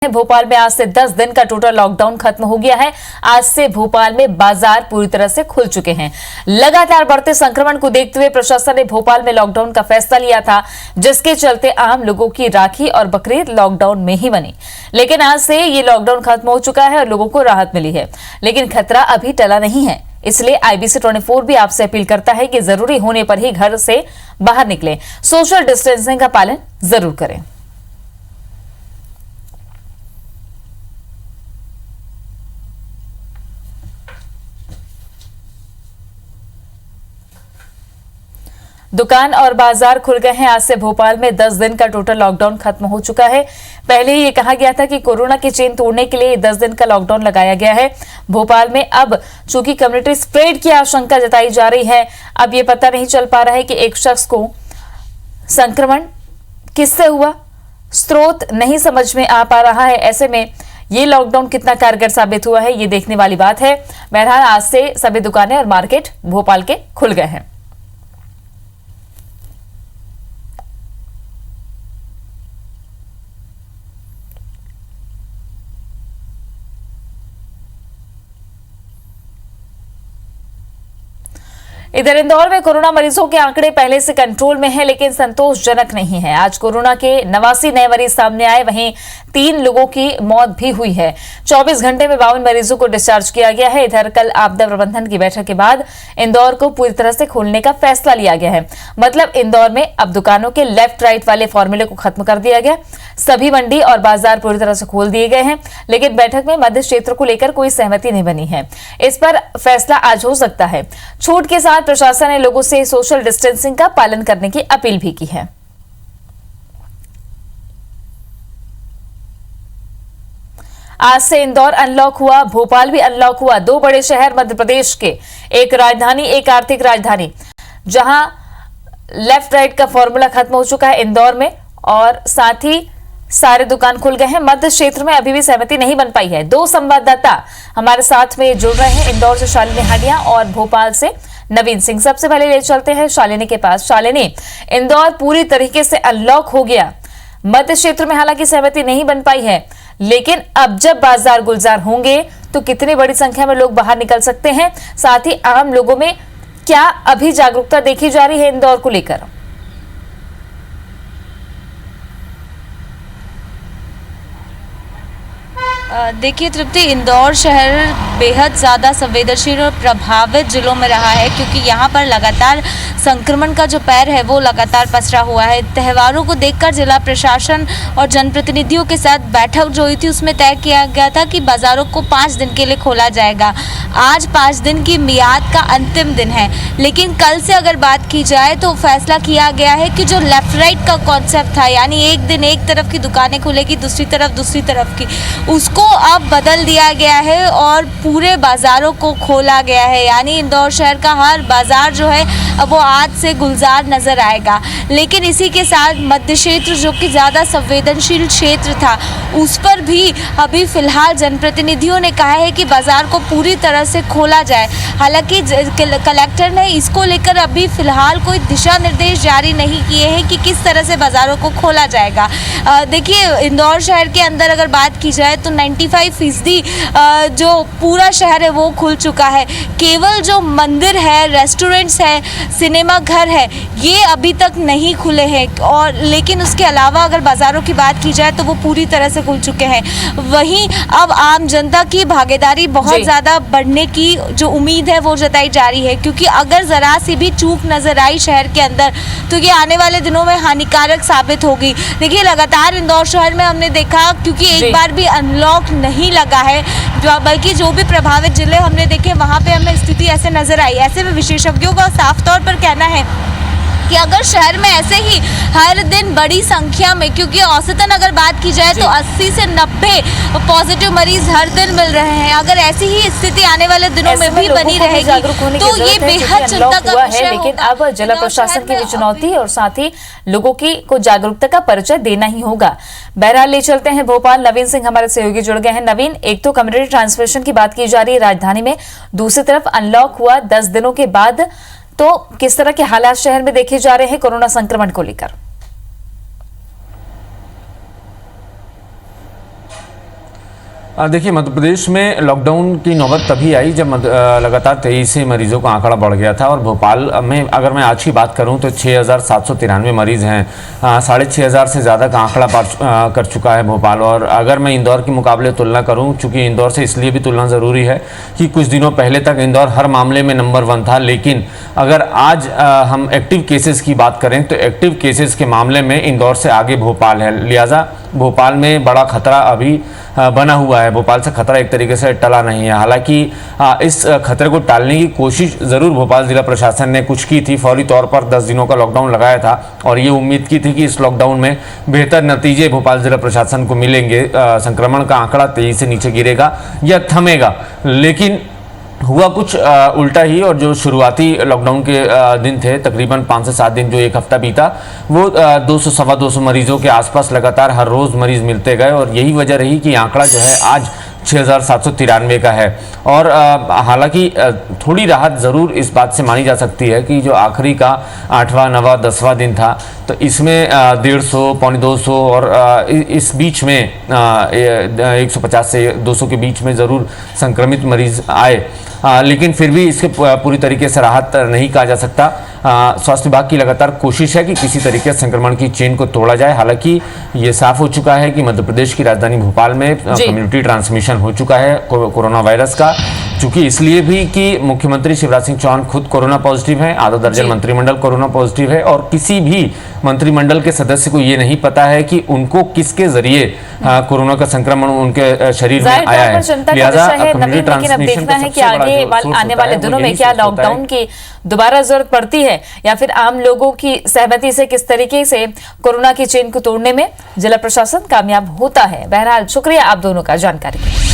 भोपाल में आज से 10 दिन का टोटल लॉकडाउन खत्म हो गया है। आज से भोपाल में बाजार पूरी तरह से खुल चुके हैं। लगातार बढ़ते संक्रमण को देखते हुए प्रशासन ने भोपाल में लॉकडाउन का फैसला लिया था, जिसके चलते आम लोगों की राखी और बकरीद लॉकडाउन में ही बनी। लेकिन आज से ये लॉकडाउन खत्म हो चुका है और लोगों को राहत मिली है, लेकिन खतरा अभी टला नहीं है। इसलिए IBC 24 भी आपसे अपील करता है कि जरूरी होने पर ही घर से बाहर निकलें, सोशल डिस्टेंसिंग का पालन जरूर करें। दुकान और बाजार खुल गए हैं। आज से भोपाल में 10 दिन का टोटल लॉकडाउन खत्म हो चुका है। पहले ही ये कहा गया था कि कोरोना की चेन तोड़ने के लिए 10 दिन का लॉकडाउन लगाया गया है। भोपाल में अब चूंकि कम्युनिटी स्प्रेड की आशंका जताई जा रही है, अब ये पता नहीं चल पा रहा है कि एक शख्स को संक्रमण किससे हुआ, स्रोत नहीं समझ में आ पा रहा है। ऐसे में ये लॉकडाउन कितना कारगर साबित हुआ है, ये देखने वाली बात है। बहरहाल आज से सभी दुकानें और मार्केट भोपाल के खुल गए हैं। इधर इंदौर में कोरोना मरीजों के आंकड़े पहले से कंट्रोल में हैं, लेकिन संतोषजनक नहीं है। आज कोरोना के 89 नए मरीज सामने आए, वहीं 3 लोगों की मौत भी हुई है। 24 घंटे में 52 मरीजों को डिस्चार्ज किया गया है। इधर कल आपदा प्रबंधन की बैठक के बाद इंदौर को पूरी तरह से खोलने का फैसला लिया गया है। मतलब इंदौर में अब दुकानों के लेफ्ट राइट वाले फॉर्मूले को खत्म कर दिया गया। सभी मंडी और बाजार पूरी तरह से खोल दिए गए हैं, लेकिन बैठक में मध्य क्षेत्र को लेकर कोई सहमति नहीं बनी है। इस पर फैसला आज हो सकता है। छूट के साथ प्रशासन ने लोगों से सोशल डिस्टेंसिंग का पालन करने की अपील भी की है। आज से इंदौर अनलॉक हुआ, भोपाल भी अनलॉक हुआ। 2 बड़े शहर मध्य प्रदेश के, एक राजधानी एक आर्थिक राजधानी, जहां लेफ्ट राइट का फॉर्मूला खत्म हो चुका है इंदौर में, और साथ ही सारे दुकान खुल गए हैं। मध्य क्षेत्र में अभी भी सहमति नहीं बन पाई है। 2 संवाददाता हमारे साथ में जुड़ रहे हैं, इंदौर से शालिनी हाडिया और भोपाल से नवीन सिंह। सबसे पहले ले चलते हैं शालिनी के पास। शालिनी, इंदौर पूरी तरीके से अनलॉक हो गया, मध्य क्षेत्र में हालांकि सहमति नहीं बन पाई है, लेकिन अब जब बाजार गुलजार होंगे तो कितनी बड़ी संख्या में लोग बाहर निकल सकते हैं? साथ ही आम लोगों में क्या अभी जागरूकता देखी जा रही है इंदौर को लेकर? देखिए तृप्ति, इंदौर शहर बेहद ज़्यादा संवेदनशील और प्रभावित जिलों में रहा है, क्योंकि यहाँ पर लगातार संक्रमण का जो पैर है वो लगातार पसरा हुआ है। त्योहारों को देखकर जिला प्रशासन और जनप्रतिनिधियों के साथ बैठक जो हुई थी, उसमें तय किया गया था कि बाज़ारों को 5 दिन के लिए खोला जाएगा। आज 5 दिन की मियाद का अंतिम दिन है, लेकिन कल से अगर बात की जाए तो फैसला किया गया है कि जो लेफ्ट राइट का कॉन्सेप्ट था, यानी एक दिन एक तरफ की दुकानें खुलेगी, दूसरी तरफ की, उसको अब बदल दिया गया है और पूरे बाज़ारों को खोला गया है। यानी इंदौर शहर का हर बाज़ार जो है अब वो आज से गुलजार नज़र आएगा। लेकिन इसी के साथ मध्य क्षेत्र, जो कि ज़्यादा संवेदनशील क्षेत्र था, उस पर भी अभी फ़िलहाल जनप्रतिनिधियों ने कहा है कि बाज़ार को पूरी तरह से खोला जाए। हालांकि कलेक्टर ने इसको लेकर अभी फ़िलहाल कोई दिशा निर्देश जारी नहीं किए हैं कि किस तरह से बाज़ारों को खोला जाएगा। देखिए, इंदौर शहर के अंदर अगर बात की जाए तो 95% जो पूरा शहर है वो खुल चुका है। केवल जो मंदिर है, रेस्टोरेंट्स है, सिनेमा घर है, ये अभी तक नहीं खुले हैं। और लेकिन उसके अलावा अगर बाज़ारों की बात की जाए तो वो पूरी तरह से खुल चुके हैं। वहीं अब आम जनता की भागीदारी बहुत ज़्यादा बढ़ने की जो उम्मीद है वो जताई जा रही है, क्योंकि अगर ज़रा सी भी चूक नज़र आई शहर के अंदर तो ये आने वाले दिनों में हानिकारक साबित होगी। देखिए, लगातार इंदौर शहर में हमने देखा, क्योंकि एक बार भी अनलॉक नहीं लगा है, बल्कि जो भी प्रभावित जिले हमने देखे वहाँ पे हमें स्थिति ऐसे नज़र आई। ऐसे में विशेषज्ञों का साफ तौर पर कहना है कि अगर शहर में ऐसे ही हर दिन बड़ी संख्या में, क्योंकि औसतन अगर बात की जाए तो 80 से 90 पॉजिटिव मरीज हर दिन मिल रहे हैं, अगर ऐसी ही स्थिति आने वाले दिनों में भी बनी रहेगी तो ये बेहद चिंता का विषय है। लेकिन अब जिला प्रशासन की भी चुनौती और साथ ही लोगों की को जागरूकता का परिचय देना ही होगा। बहरहाल ले चलते हैं भोपाल। नवीन सिंह हमारे सहयोगी जुड़ गए हैं। नवीन, एक तो कम्युनिटी ट्रांसमिशन की बात की जा रही है राजधानी में, दूसरी तरफ अनलॉक हुआ 10 दिनों के बाद, तो किस तरह के हालात शहर में देखे जा रहे हैं कोरोना संक्रमण को लेकर? देखिए, मध्य प्रदेश में लॉकडाउन की नौबत तभी आई जब लगातार 23 मरीजों का आंकड़ा बढ़ गया था और भोपाल में अगर मैं आज की बात करूं तो 6,793 मरीज हैं। 6,500 से ज़्यादा का आंकड़ा पार कर चुका है भोपाल। और अगर मैं इंदौर के मुकाबले तुलना करूं, चूँकि इंदौर से इसलिए भी तुलना ज़रूरी है कि कुछ दिनों पहले तक इंदौर हर मामले में नंबर 1 था, लेकिन अगर आज हम एक्टिव केसेस की बात करें तो एक्टिव केसेस के मामले में इंदौर से आगे भोपाल है। लिहाजा भोपाल में बड़ा खतरा अभी बना हुआ है। भोपाल से खतरा एक तरीके से टला नहीं है। हालांकि इस खतरे को टालने की कोशिश ज़रूर भोपाल ज़िला प्रशासन ने कुछ की थी। फौरी तौर पर 10 दिनों का लॉकडाउन लगाया था और ये उम्मीद की थी कि इस लॉकडाउन में बेहतर नतीजे भोपाल ज़िला प्रशासन को मिलेंगे, संक्रमण का आंकड़ा तेजी से नीचे गिरेगा या थमेगा। लेकिन हुआ कुछ उल्टा ही, और जो शुरुआती लॉकडाउन के दिन थे, तकरीबन 5 से 7 दिन, जो एक हफ्ता बीता, वो 200 सवा 200 मरीजों के आसपास लगातार हर रोज़ मरीज़ मिलते गए और यही वजह रही कि आंकड़ा जो है आज 6,793 का है। और हालांकि थोड़ी राहत ज़रूर इस बात से मानी जा सकती है कि जो आखिरी का 8वां 9वां 10वां दिन था, तो इसमें 150 पौने 200 और इस बीच में 150 से 200 के बीच में ज़रूर संक्रमित मरीज़ आए। लेकिन फिर भी इसके पूरी तरीके से राहत नहीं कहा जा सकता। स्वास्थ्य विभाग की लगातार कोशिश है कि किसी तरीके से संक्रमण की चेन को तोड़ा जाए। हालांकि ये साफ हो चुका है कि मध्य प्रदेश की राजधानी भोपाल में कम्युनिटी ट्रांसमिशन हो चुका है कोरोना वायरस का, चूंकि इसलिए भी कि मुख्यमंत्री शिवराज सिंह चौहान खुद कोरोना पॉजिटिव हैं, आधा दर्जन मंत्रिमंडल कोरोना पॉजिटिव है और किसी भी मंत्रिमंडल के सदस्य को ये नहीं पता है कि उनको किसके जरिए कोरोना का संक्रमण उनके शरीर में आया है। लिहाजा देखना है कि आगे आने वाले दिनों में क्या लॉकडाउन की दोबारा जरूरत पड़ती है या फिर आम लोगों की सहमति से किस तरीके से कोरोना की चेन को तोड़ने में जिला प्रशासन कामयाब होता है। बहरहाल शुक्रिया आप दोनों का जानकारी के लिए।